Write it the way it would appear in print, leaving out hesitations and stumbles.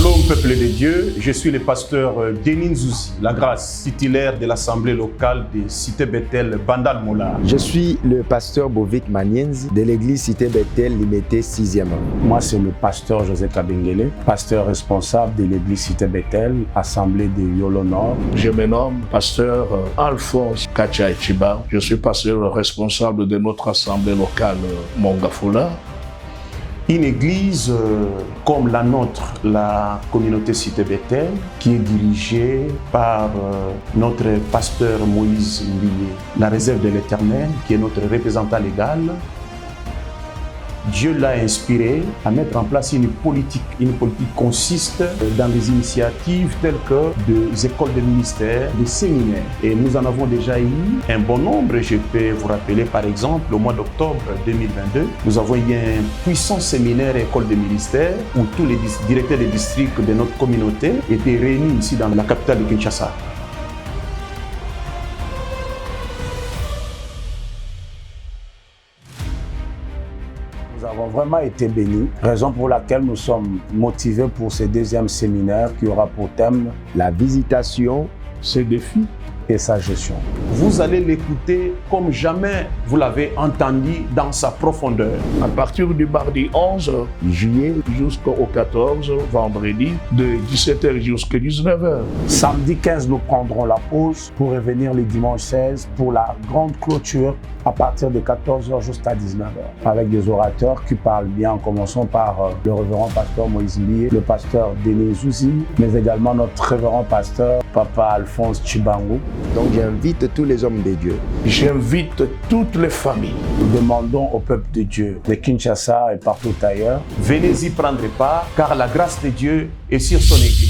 Shalom peuple de Dieu, je suis le pasteur Denis Nzouzi, la grâce, titulaire de l'assemblée locale de Cité Bethel Bandal Mola. Je suis le pasteur Bovik Manienzi de l'église Cité Bethel Limité 6e. Moi c'est le pasteur José Kabengele, pasteur responsable de l'église Cité Bethel, assemblée de Yolo Nord. Je me nomme pasteur Alphonse Kacha Echiba, je suis pasteur responsable de notre assemblée locale Mongafula. Une église comme la nôtre, la communauté Cité Bethel, qui est dirigée par notre pasteur Moïse Mbilé, la réserve de l'Éternel, qui est notre représentant légal. Dieu l'a inspiré à mettre en place une politique. Une politique consiste dans des initiatives telles que des écoles de ministère, des séminaires. Et nous en avons déjà eu un bon nombre. Je peux vous rappeler par exemple, au mois d'octobre 2022, nous avons eu un puissant séminaire école de ministère où tous les directeurs des districts de notre communauté étaient réunis ici dans la capitale de Kinshasa. Nous avons vraiment été bénis, raison pour laquelle nous sommes motivés pour ce deuxième séminaire qui aura pour thème la visitation, ses défis et sa gestion. Vous allez l'écouter comme jamais vous l'avez entendu dans sa profondeur. À partir du mardi 11 juillet jusqu'au 14 vendredi, de 17h jusqu'à 19h. Samedi 15, nous prendrons la pause pour revenir le dimanche 16 pour la grande clôture à partir de 14h jusqu'à 19h, avec des orateurs qui parlent bien, en commençant par le révérend pasteur Moïse Mbilé, le pasteur Denis Nzouzi, mais également notre révérend pasteur Papa Alphonse Chibango. Donc j'invite tous les hommes de Dieu. J'invite toutes les familles. Nous demandons au peuple de Dieu de Kinshasa et partout ailleurs, venez y prendre part, car la grâce de Dieu est sur son église.